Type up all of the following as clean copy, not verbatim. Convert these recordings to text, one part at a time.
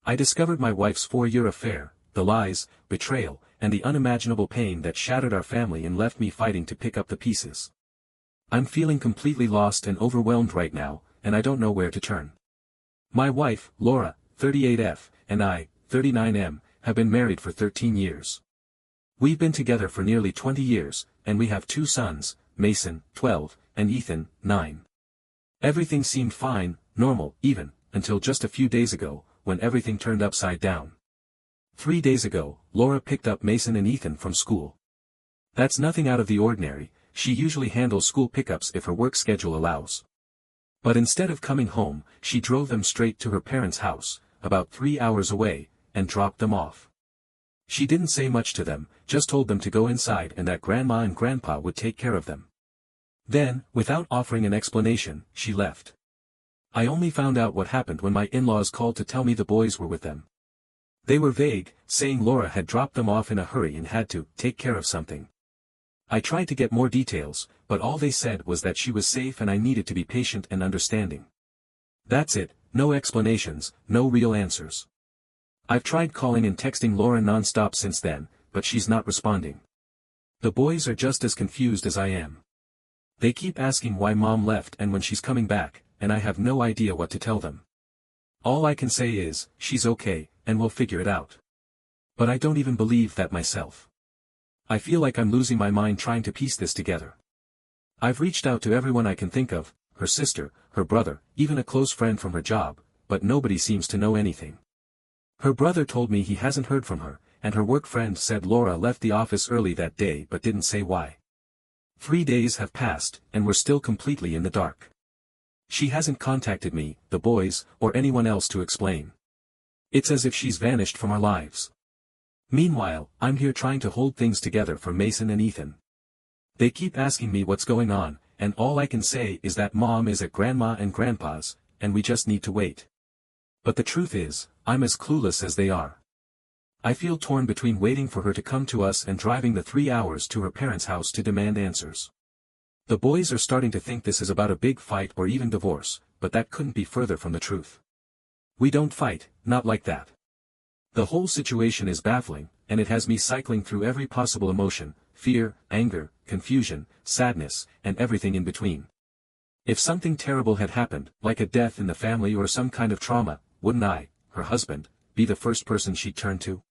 I discovered my wife's 4-year affair, the lies, betrayal, and the unimaginable pain that shattered our family and left me fighting to pick up the pieces. I'm feeling completely lost and overwhelmed right now, and I don't know where to turn. My wife, Laura, 38F, and I, 39M, have been married for 13 years. We've been together for nearly 20 years, and we have 2 sons, Mason, 12, and Ethan, 9. Everything seemed fine, normal, even, until just a few days ago, when everything turned upside down. 3 days ago, Laura picked up Mason and Ethan from school. That's nothing out of the ordinary, she usually handles school pickups if her work schedule allows. But instead of coming home, she drove them straight to her parents' house, about 3 hours away, and dropped them off. She didn't say much to them, just told them to go inside and that Grandma and Grandpa would take care of them. Then, without offering an explanation, she left. I only found out what happened when my in-laws called to tell me the boys were with them. They were vague, saying Laura had dropped them off in a hurry and had to take care of something. I tried to get more details, but all they said was that she was safe and I needed to be patient and understanding. That's it, no explanations, no real answers. I've tried calling and texting Laura non-stop since then, but she's not responding. The boys are just as confused as I am. They keep asking why Mom left and when she's coming back, and I have no idea what to tell them. All I can say is, she's okay, and we'll figure it out. But I don't even believe that myself. I feel like I'm losing my mind trying to piece this together. I've reached out to everyone I can think of, her sister, her brother, even a close friend from her job, but nobody seems to know anything. Her brother told me he hasn't heard from her, and her work friend said Laura left the office early that day but didn't say why. 3 days have passed, and we're still completely in the dark. She hasn't contacted me, the boys, or anyone else to explain. It's as if she's vanished from our lives. Meanwhile, I'm here trying to hold things together for Mason and Ethan. They keep asking me what's going on, and all I can say is that Mom is at Grandma and Grandpa's, and we just need to wait. But the truth is, I'm as clueless as they are. I feel torn between waiting for her to come to us and driving the 3 hours to her parents' house to demand answers. The boys are starting to think this is about a big fight or even divorce, but that couldn't be further from the truth. We don't fight, not like that. The whole situation is baffling, and it has me cycling through every possible emotion, fear, anger, confusion, sadness, and everything in between. If something terrible had happened, like a death in the family or some kind of trauma, wouldn't I, her husband, be the first person she'd turn to?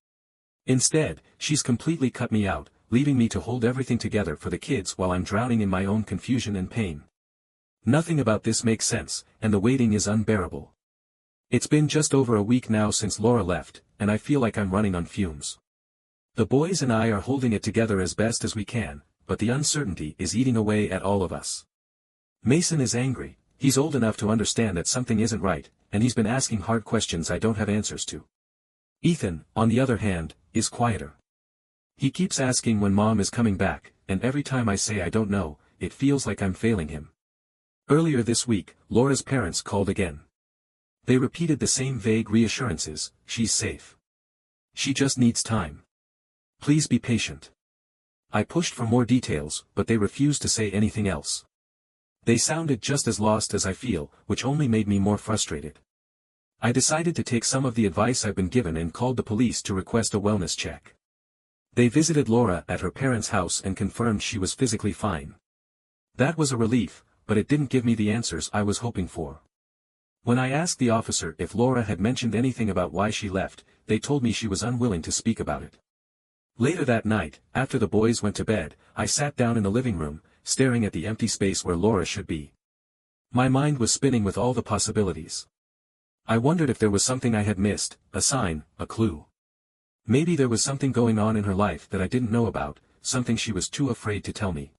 Instead, she's completely cut me out, leaving me to hold everything together for the kids while I'm drowning in my own confusion and pain. Nothing about this makes sense, and the waiting is unbearable. It's been just over a week now since Laura left, and I feel like I'm running on fumes. The boys and I are holding it together as best as we can, but the uncertainty is eating away at all of us. Mason is angry, he's old enough to understand that something isn't right, and he's been asking hard questions I don't have answers to. Ethan, on the other hand, is quieter. He keeps asking when Mom is coming back, and every time I say I don't know, it feels like I'm failing him. Earlier this week, Laura's parents called again. They repeated the same vague reassurances, she's safe. She just needs time. Please be patient. I pushed for more details, but they refused to say anything else. They sounded just as lost as I feel, which only made me more frustrated. I decided to take some of the advice I've been given and called the police to request a wellness check. They visited Laura at her parents' house and confirmed she was physically fine. That was a relief, but it didn't give me the answers I was hoping for. When I asked the officer if Laura had mentioned anything about why she left, they told me she was unwilling to speak about it. Later that night, after the boys went to bed, I sat down in the living room, staring at the empty space where Laura should be. My mind was spinning with all the possibilities. I wondered if there was something I had missed, a sign, a clue. Maybe there was something going on in her life that I didn't know about, something she was too afraid to tell me.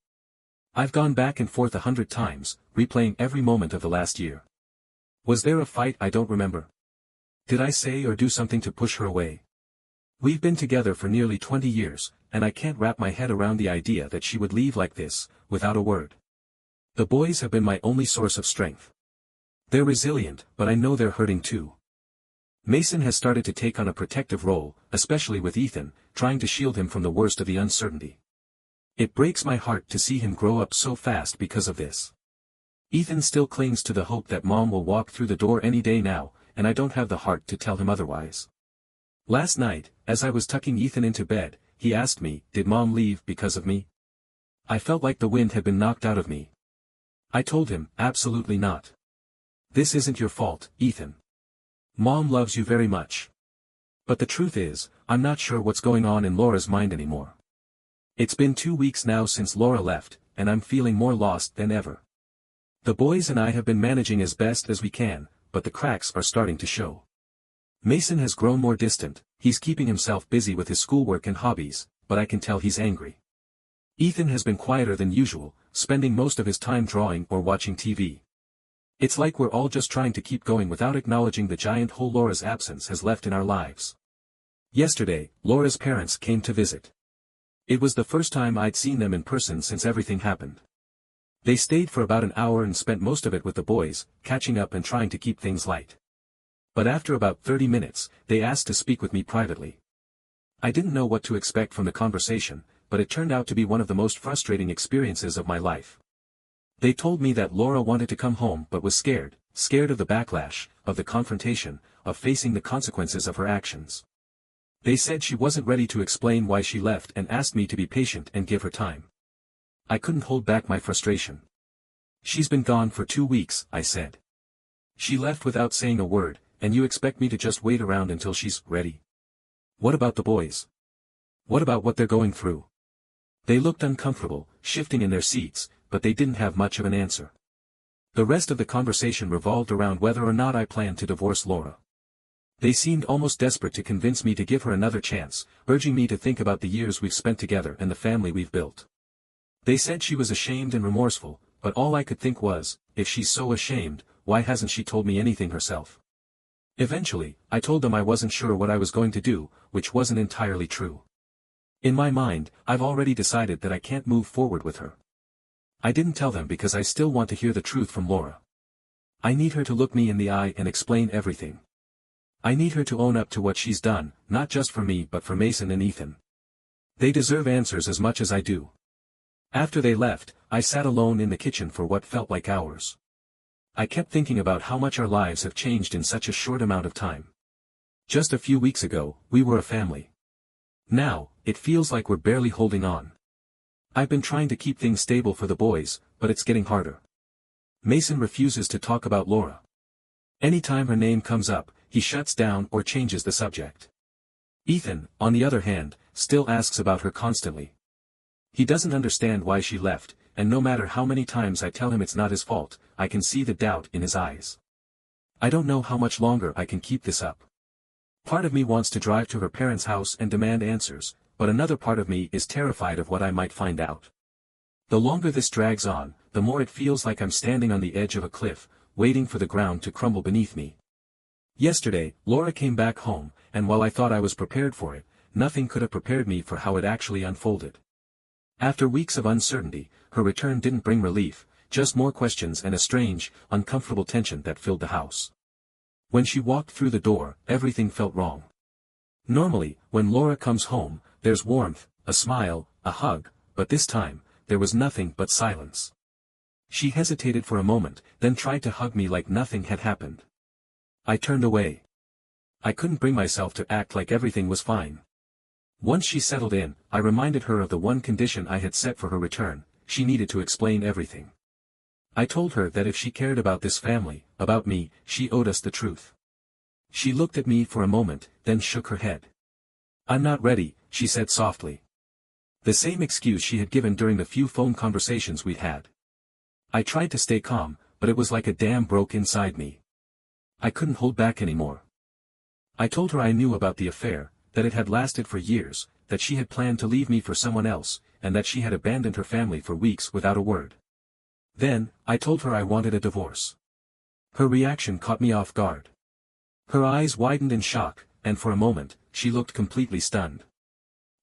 I've gone back and forth 100 times, replaying every moment of the last year. Was there a fight I don't remember? Did I say or do something to push her away? We've been together for nearly 20 years, and I can't wrap my head around the idea that she would leave like this, without a word. The boys have been my only source of strength. They're resilient, but I know they're hurting too. Mason has started to take on a protective role, especially with Ethan, trying to shield him from the worst of the uncertainty. It breaks my heart to see him grow up so fast because of this. Ethan still clings to the hope that Mom will walk through the door any day now, and I don't have the heart to tell him otherwise. Last night, as I was tucking Ethan into bed, he asked me, "Did Mom leave because of me?" I felt like the wind had been knocked out of me. I told him, "Absolutely not. This isn't your fault, Ethan. Mom loves you very much. But the truth is, I'm not sure what's going on in Laura's mind anymore. It's been 2 weeks now since Laura left, and I'm feeling more lost than ever. The boys and I have been managing as best as we can, but the cracks are starting to show. Mason has grown more distant, he's keeping himself busy with his schoolwork and hobbies, but I can tell he's angry. Ethan has been quieter than usual, spending most of his time drawing or watching TV. It's like we're all just trying to keep going without acknowledging the giant hole Laura's absence has left in our lives. Yesterday, Laura's parents came to visit. It was the first time I'd seen them in person since everything happened. They stayed for about an hour and spent most of it with the boys, catching up and trying to keep things light. But after about 30 minutes, they asked to speak with me privately. I didn't know what to expect from the conversation, but it turned out to be one of the most frustrating experiences of my life. They told me that Laura wanted to come home but was scared of the backlash, of the confrontation, of facing the consequences of her actions. They said she wasn't ready to explain why she left and asked me to be patient and give her time. I couldn't hold back my frustration. "She's been gone for 2 weeks," I said. "She left without saying a word, and you expect me to just wait around until she's ready? What about the boys? What about what they're going through?" They looked uncomfortable, shifting in their seats, but they didn't have much of an answer. The rest of the conversation revolved around whether or not I planned to divorce Laura. They seemed almost desperate to convince me to give her another chance, urging me to think about the years we've spent together and the family we've built. They said she was ashamed and remorseful, but all I could think was, if she's so ashamed, why hasn't she told me anything herself? Eventually, I told them I wasn't sure what I was going to do, which wasn't entirely true. In my mind, I've already decided that I can't move forward with her. I didn't tell them because I still want to hear the truth from Laura. I need her to look me in the eye and explain everything. I need her to own up to what she's done, not just for me but for Mason and Ethan. They deserve answers as much as I do. After they left, I sat alone in the kitchen for what felt like hours. I kept thinking about how much our lives have changed in such a short amount of time. Just a few weeks ago, we were a family. Now, it feels like we're barely holding on. I've been trying to keep things stable for the boys, but it's getting harder. Mason refuses to talk about Laura. Anytime her name comes up, he shuts down or changes the subject. Ethan, on the other hand, still asks about her constantly. He doesn't understand why she left, and no matter how many times I tell him it's not his fault, I can see the doubt in his eyes. I don't know how much longer I can keep this up. Part of me wants to drive to her parents' house and demand answers, but another part of me is terrified of what I might find out. The longer this drags on, the more it feels like I'm standing on the edge of a cliff, waiting for the ground to crumble beneath me. Yesterday, Laura came back home, and while I thought I was prepared for it, nothing could have prepared me for how it actually unfolded. After weeks of uncertainty, her return didn't bring relief, just more questions and a strange, uncomfortable tension that filled the house. When she walked through the door, everything felt wrong. Normally, when Laura comes home, there's warmth, a smile, a hug, but this time, there was nothing but silence. She hesitated for a moment, then tried to hug me like nothing had happened. I turned away. I couldn't bring myself to act like everything was fine. Once she settled in, I reminded her of the one condition I had set for her return: she needed to explain everything. I told her that if she cared about this family, about me, she owed us the truth. She looked at me for a moment, then shook her head. "I'm not ready," she said softly. The same excuse she had given during the few phone conversations we'd had. I tried to stay calm, but it was like a dam broke inside me. I couldn't hold back anymore. I told her I knew about the affair, that it had lasted for years, that she had planned to leave me for someone else, and that she had abandoned her family for weeks without a word. Then, I told her I wanted a divorce. Her reaction caught me off guard. Her eyes widened in shock, and for a moment, she looked completely stunned.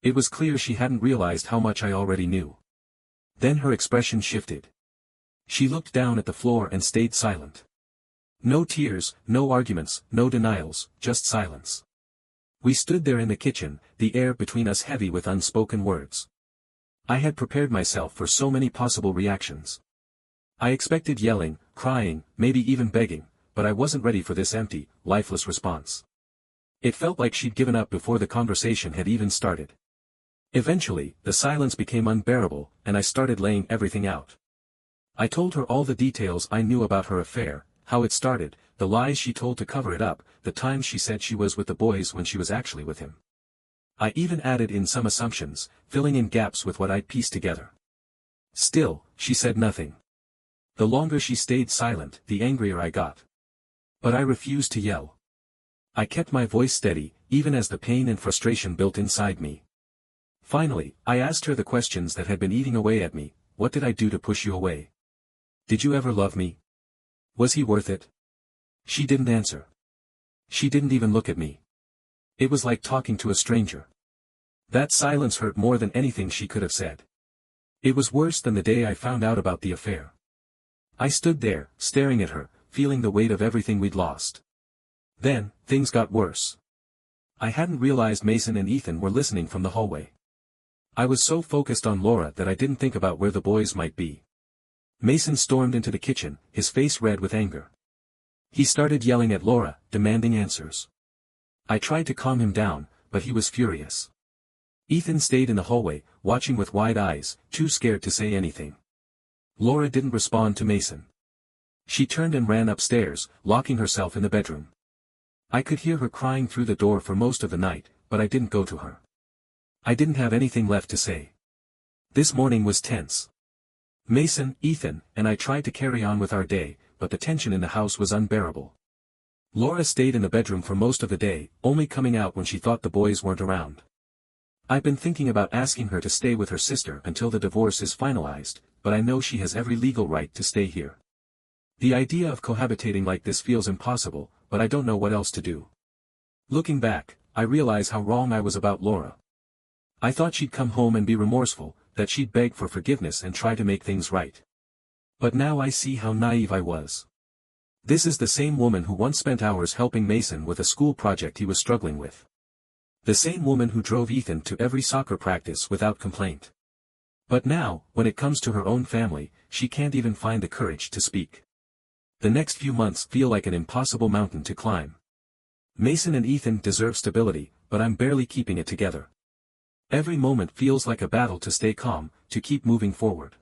It was clear she hadn't realized how much I already knew. Then her expression shifted. She looked down at the floor and stayed silent. No tears, no arguments, no denials, just silence. We stood there in the kitchen, the air between us heavy with unspoken words. I had prepared myself for so many possible reactions. I expected yelling, crying, maybe even begging, but I wasn't ready for this empty, lifeless response. It felt like she'd given up before the conversation had even started. Eventually, the silence became unbearable, and I started laying everything out. I told her all the details I knew about her affair, how it started, the lies she told to cover it up, the times she said she was with the boys when she was actually with him. I even added in some assumptions, filling in gaps with what I'd pieced together. Still, she said nothing. The longer she stayed silent, the angrier I got. But I refused to yell. I kept my voice steady, even as the pain and frustration built inside me. Finally, I asked her the questions that had been eating away at me. What did I do to push you away? Did you ever love me? Was he worth it? She didn't answer. She didn't even look at me. It was like talking to a stranger. That silence hurt more than anything she could have said. It was worse than the day I found out about the affair. I stood there, staring at her, feeling the weight of everything we'd lost. Then, things got worse. I hadn't realized Mason and Ethan were listening from the hallway. I was so focused on Laura that I didn't think about where the boys might be. Mason stormed into the kitchen, his face red with anger. He started yelling at Laura, demanding answers. I tried to calm him down, but he was furious. Ethan stayed in the hallway, watching with wide eyes, too scared to say anything. Laura didn't respond to Mason. She turned and ran upstairs, locking herself in the bedroom. I could hear her crying through the door for most of the night, but I didn't go to her. I didn't have anything left to say. This morning was tense. Mason, Ethan, and I tried to carry on with our day, but the tension in the house was unbearable. Laura stayed in the bedroom for most of the day, only coming out when she thought the boys weren't around. I've been thinking about asking her to stay with her sister until the divorce is finalized, but I know she has every legal right to stay here. The idea of cohabitating like this feels impossible, but I don't know what else to do. Looking back, I realize how wrong I was about Laura. I thought she'd come home and be remorseful, that she'd beg for forgiveness and try to make things right. But now I see how naive I was. This is the same woman who once spent hours helping Mason with a school project he was struggling with. The same woman who drove Ethan to every soccer practice without complaint. But now, when it comes to her own family, she can't even find the courage to speak. The next few months feel like an impossible mountain to climb. Mason and Ethan deserve stability, but I'm barely keeping it together. Every moment feels like a battle to stay calm, to keep moving forward.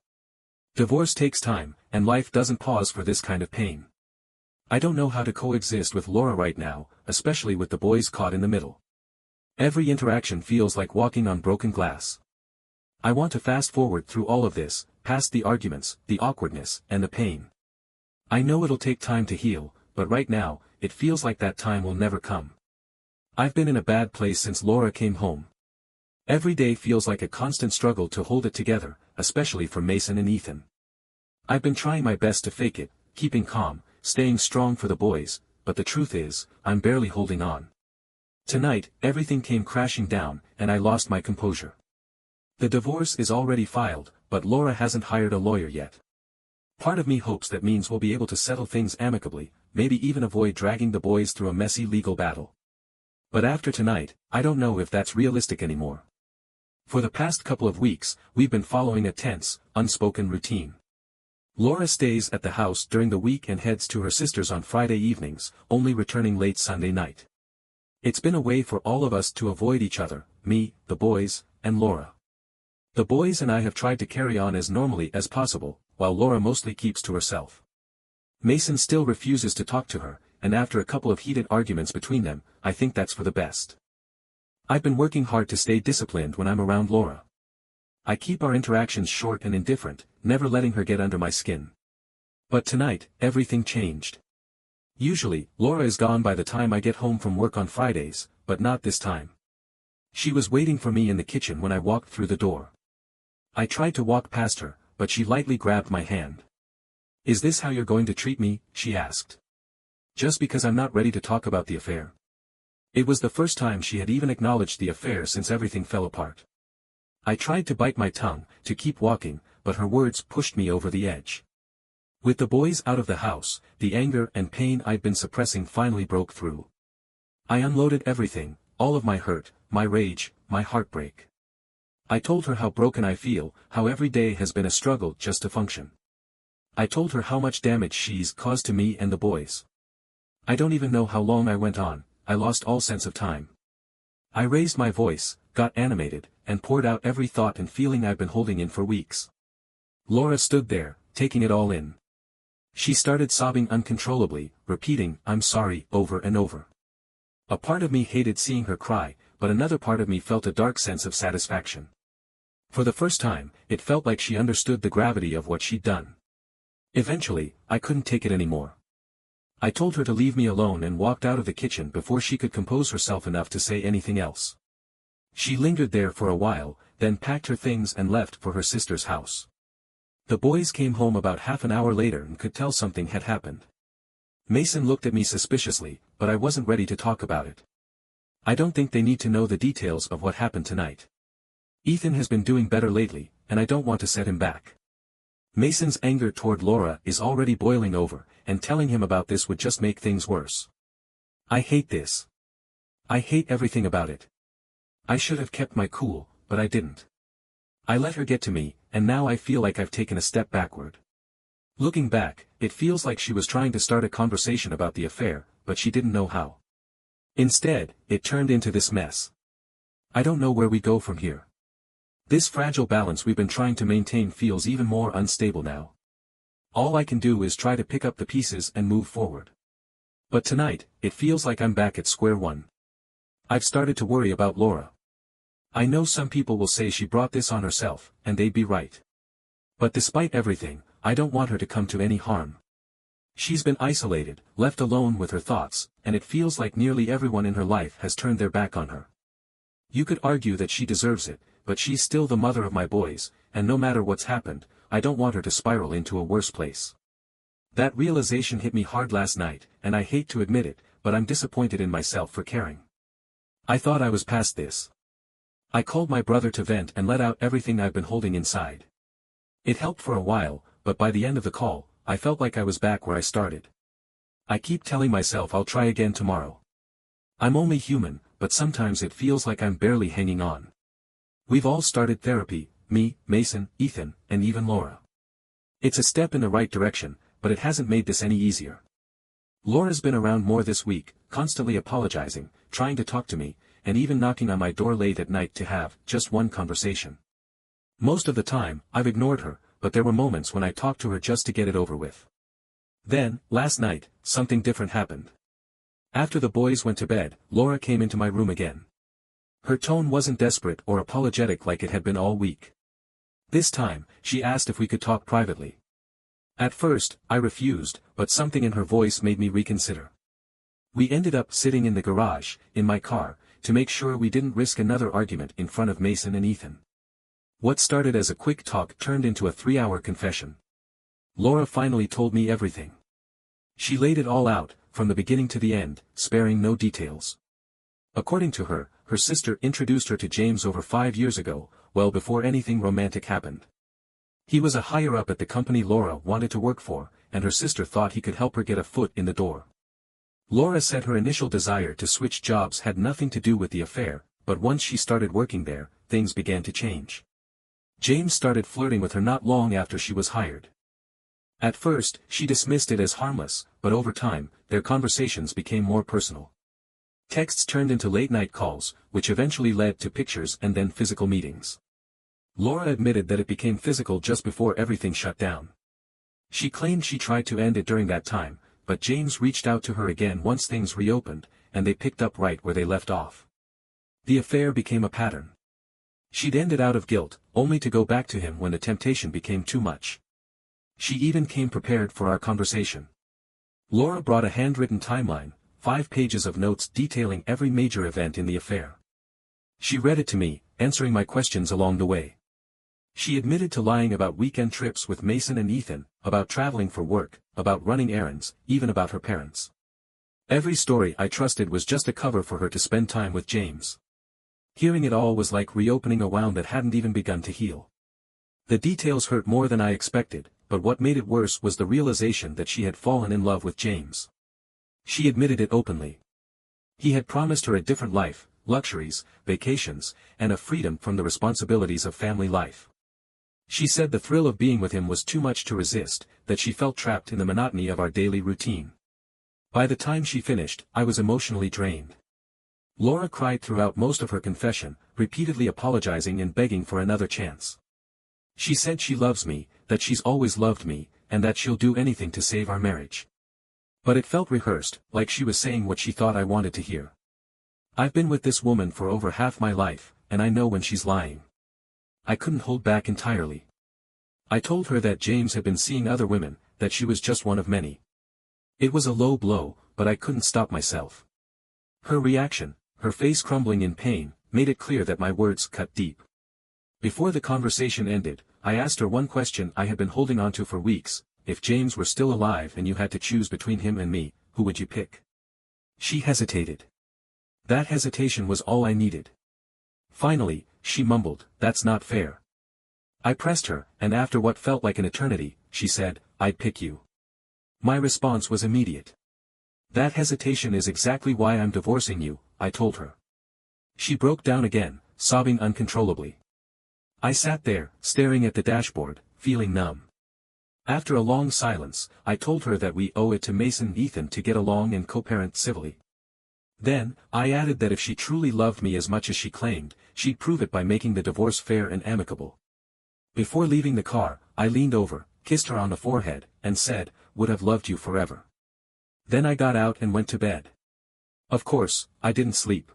Divorce takes time, and life doesn't pause for this kind of pain. I don't know how to coexist with Laura right now, especially with the boys caught in the middle. Every interaction feels like walking on broken glass. I want to fast forward through all of this, past the arguments, the awkwardness, and the pain. I know it'll take time to heal, but right now, it feels like that time will never come. I've been in a bad place since Laura came home. Every day feels like a constant struggle to hold it together, especially for Mason and Ethan. I've been trying my best to fake it, keeping calm, staying strong for the boys, but the truth is, I'm barely holding on. Tonight, everything came crashing down, and I lost my composure. The divorce is already filed, but Laura hasn't hired a lawyer yet. Part of me hopes that means we'll be able to settle things amicably, maybe even avoid dragging the boys through a messy legal battle. But after tonight, I don't know if that's realistic anymore. For the past couple of weeks, we've been following a tense, unspoken routine. Laura stays at the house during the week and heads to her sister's on Friday evenings, only returning late Sunday night. It's been a way for all of us to avoid each other, me, the boys, and Laura. The boys and I have tried to carry on as normally as possible, while Laura mostly keeps to herself. Mason still refuses to talk to her, and after a couple of heated arguments between them, I think that's for the best. I've been working hard to stay disciplined when I'm around Laura. I keep our interactions short and indifferent, never letting her get under my skin. But tonight, everything changed. Usually, Laura is gone by the time I get home from work on Fridays, but not this time. She was waiting for me in the kitchen when I walked through the door. I tried to walk past her, but she lightly grabbed my hand. "Is this how you're going to treat me?" she asked. "Just because I'm not ready to talk about the affair?" It was the first time she had even acknowledged the affair since everything fell apart. I tried to bite my tongue, to keep walking, but her words pushed me over the edge. With the boys out of the house, the anger and pain I'd been suppressing finally broke through. I unloaded everything, all of my hurt, my rage, my heartbreak. I told her how broken I feel, how every day has been a struggle just to function. I told her how much damage she's caused to me and the boys. I don't even know how long I went on, I lost all sense of time. I raised my voice, got animated, and poured out every thought and feeling I've been holding in for weeks. Laura stood there, taking it all in. She started sobbing uncontrollably, repeating, "I'm sorry," over and over. A part of me hated seeing her cry, but another part of me felt a dark sense of satisfaction. For the first time, it felt like she understood the gravity of what she'd done. Eventually, I couldn't take it anymore. I told her to leave me alone and walked out of the kitchen before she could compose herself enough to say anything else. She lingered there for a while, then packed her things and left for her sister's house. The boys came home about half an hour later and could tell something had happened. Mason looked at me suspiciously, but I wasn't ready to talk about it. I don't think they need to know the details of what happened tonight. Ethan has been doing better lately, and I don't want to set him back. Mason's anger toward Laura is already boiling over, and telling him about this would just make things worse. I hate this. I hate everything about it. I should have kept my cool, but I didn't. I let her get to me, and now I feel like I've taken a step backward. Looking back, it feels like she was trying to start a conversation about the affair, but she didn't know how. Instead, it turned into this mess. I don't know where we go from here. This fragile balance we've been trying to maintain feels even more unstable now. All I can do is try to pick up the pieces and move forward. But tonight, it feels like I'm back at square one. I've started to worry about Laura. I know some people will say she brought this on herself, and they'd be right. But despite everything, I don't want her to come to any harm. She's been isolated, left alone with her thoughts, and it feels like nearly everyone in her life has turned their back on her. You could argue that she deserves it, but she's still the mother of my boys, and no matter what's happened, I don't want her to spiral into a worse place. That realization hit me hard last night, and I hate to admit it, but I'm disappointed in myself for caring. I thought I was past this. I called my brother to vent and let out everything I've been holding inside. It helped for a while, but by the end of the call, I felt like I was back where I started. I keep telling myself I'll try again tomorrow. I'm only human, but sometimes it feels like I'm barely hanging on. We've all started therapy, me, Mason, Ethan, and even Laura. It's a step in the right direction, but it hasn't made this any easier. Laura's been around more this week, constantly apologizing, trying to talk to me, and even knocking on my door late at night to have just one conversation. Most of the time, I've ignored her, but there were moments when I talked to her just to get it over with. Then, last night, something different happened. After the boys went to bed, Laura came into my room again. Her tone wasn't desperate or apologetic like it had been all week. This time, she asked if we could talk privately. At first, I refused, but something in her voice made me reconsider. We ended up sitting in the garage, in my car, to make sure we didn't risk another argument in front of Mason and Ethan. What started as a quick talk turned into a 3-hour confession. Laura finally told me everything. She laid it all out, from the beginning to the end, sparing no details. According to her, her sister introduced her to James over 5 years ago, well before anything romantic happened. He was a higher-up at the company Laura wanted to work for, and her sister thought he could help her get a foot in the door. Laura said her initial desire to switch jobs had nothing to do with the affair, but once she started working there, things began to change. James started flirting with her not long after she was hired. At first, she dismissed it as harmless, but over time, their conversations became more personal. Texts turned into late-night calls, which eventually led to pictures and then physical meetings. Laura admitted that it became physical just before everything shut down. She claimed she tried to end it during that time, but James reached out to her again once things reopened, and they picked up right where they left off. The affair became a pattern. She'd ended out of guilt, only to go back to him when the temptation became too much. She even came prepared for our conversation. Laura brought a handwritten timeline, 5 pages of notes detailing every major event in the affair. She read it to me, answering my questions along the way. She admitted to lying about weekend trips with Mason and Ethan, about traveling for work, about running errands, even about her parents. Every story I trusted was just a cover for her to spend time with James. Hearing it all was like reopening a wound that hadn't even begun to heal. The details hurt more than I expected, but what made it worse was the realization that she had fallen in love with James. She admitted it openly. He had promised her a different life, luxuries, vacations, and a freedom from the responsibilities of family life. She said the thrill of being with him was too much to resist, that she felt trapped in the monotony of our daily routine. By the time she finished, I was emotionally drained. Laura cried throughout most of her confession, repeatedly apologizing and begging for another chance. She said she loves me, that she's always loved me, and that she'll do anything to save our marriage. But it felt rehearsed, like she was saying what she thought I wanted to hear. I've been with this woman for over half my life, and I know when she's lying. I couldn't hold back entirely. I told her that James had been seeing other women, that she was just one of many. It was a low blow, but I couldn't stop myself. Her reaction, her face crumbling in pain, made it clear that my words cut deep. Before the conversation ended, I asked her one question I had been holding on to for weeks: if James were still alive and you had to choose between him and me, who would you pick? She hesitated. That hesitation was all I needed. Finally, she mumbled, "That's not fair." I pressed her, and after what felt like an eternity, she said, "I'd pick you." My response was immediate. "That hesitation is exactly why I'm divorcing you," I told her. She broke down again, sobbing uncontrollably. I sat there, staring at the dashboard, feeling numb. After a long silence, I told her that we owe it to Mason and Ethan to get along and co-parent civilly. Then, I added that if she truly loved me as much as she claimed, she'd prove it by making the divorce fair and amicable. Before leaving the car, I leaned over, kissed her on the forehead, and said, "Would have loved you forever." Then I got out and went to bed. Of course, I didn't sleep.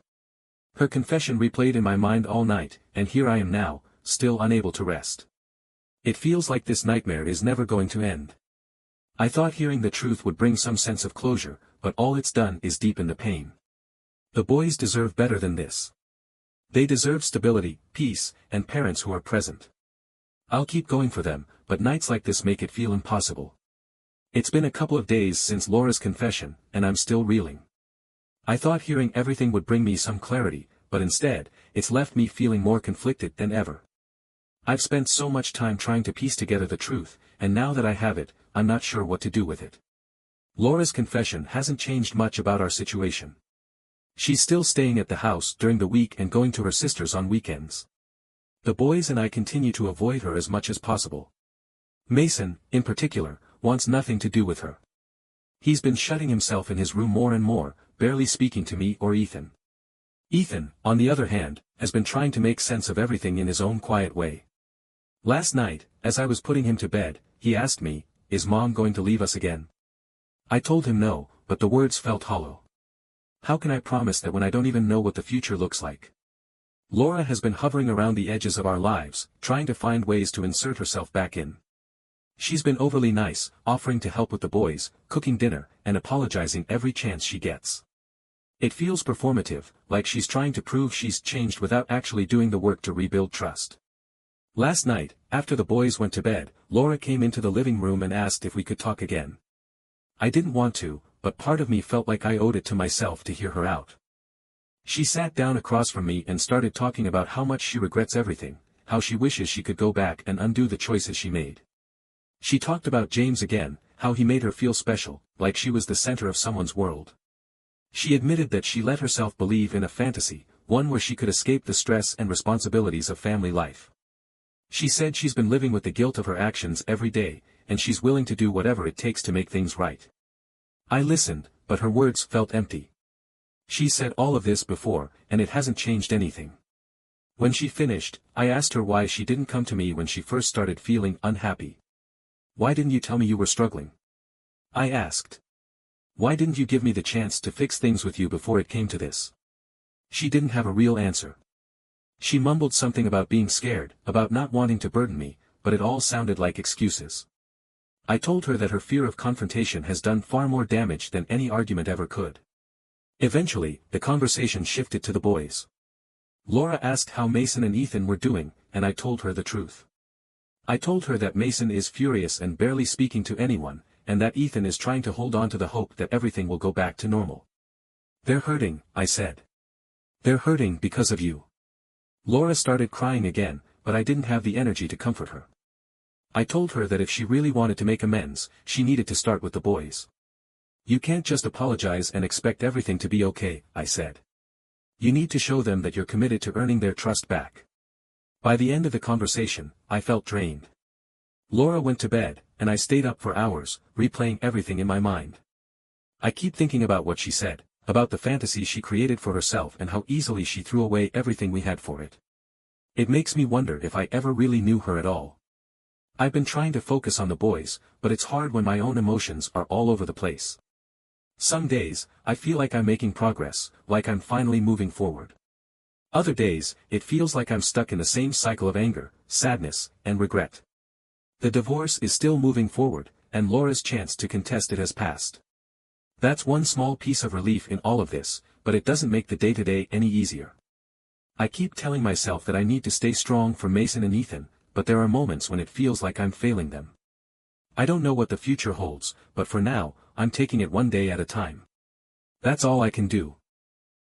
Her confession replayed in my mind all night, and here I am now, still unable to rest. It feels like this nightmare is never going to end. I thought hearing the truth would bring some sense of closure, but all it's done is deepen the pain. The boys deserve better than this. They deserve stability, peace, and parents who are present. I'll keep going for them, but nights like this make it feel impossible. It's been a couple of days since Laura's confession, and I'm still reeling. I thought hearing everything would bring me some clarity, but instead, it's left me feeling more conflicted than ever. I've spent so much time trying to piece together the truth, and now that I have it, I'm not sure what to do with it. Laura's confession hasn't changed much about our situation. She's still staying at the house during the week and going to her sister's on weekends. The boys and I continue to avoid her as much as possible. Mason, in particular, wants nothing to do with her. He's been shutting himself in his room more and more, barely speaking to me or Ethan. Ethan, on the other hand, has been trying to make sense of everything in his own quiet way. Last night, as I was putting him to bed, he asked me, "Is Mom going to leave us again?" I told him no, but the words felt hollow. How can I promise that when I don't even know what the future looks like? Laura has been hovering around the edges of our lives, trying to find ways to insert herself back in. She's been overly nice, offering to help with the boys, cooking dinner, and apologizing every chance she gets. It feels performative, like she's trying to prove she's changed without actually doing the work to rebuild trust. Last night, after the boys went to bed, Laura came into the living room and asked if we could talk again. I didn't want to, but part of me felt like I owed it to myself to hear her out. She sat down across from me and started talking about how much she regrets everything, how she wishes she could go back and undo the choices she made. She talked about James again, how he made her feel special, like she was the center of someone's world. She admitted that she let herself believe in a fantasy, one where she could escape the stress and responsibilities of family life. She said she's been living with the guilt of her actions every day, and she's willing to do whatever it takes to make things right. I listened, but her words felt empty. She said all of this before, and it hasn't changed anything. When she finished, I asked her why she didn't come to me when she first started feeling unhappy. "Why didn't you tell me you were struggling?" I asked. "Why didn't you give me the chance to fix things with you before it came to this?" She didn't have a real answer. She mumbled something about being scared, about not wanting to burden me, but it all sounded like excuses. I told her that her fear of confrontation has done far more damage than any argument ever could. Eventually, the conversation shifted to the boys. Laura asked how Mason and Ethan were doing, and I told her the truth. I told her that Mason is furious and barely speaking to anyone, and that Ethan is trying to hold on to the hope that everything will go back to normal. "They're hurting," I said. "They're hurting because of you." Laura started crying again, but I didn't have the energy to comfort her. I told her that if she really wanted to make amends, she needed to start with the boys. "You can't just apologize and expect everything to be okay," I said. "You need to show them that you're committed to earning their trust back." By the end of the conversation, I felt drained. Laura went to bed, and I stayed up for hours, replaying everything in my mind. I keep thinking about what she said, about the fantasy she created for herself and how easily she threw away everything we had for it. It makes me wonder if I ever really knew her at all. I've been trying to focus on the boys, but it's hard when my own emotions are all over the place. Some days, I feel like I'm making progress, like I'm finally moving forward. Other days, it feels like I'm stuck in the same cycle of anger, sadness, and regret. The divorce is still moving forward, and Laura's chance to contest it has passed. That's one small piece of relief in all of this, but it doesn't make the day-to-day any easier. I keep telling myself that I need to stay strong for Mason and Ethan, but there are moments when it feels like I'm failing them. I don't know what the future holds, but for now, I'm taking it one day at a time. That's all I can do.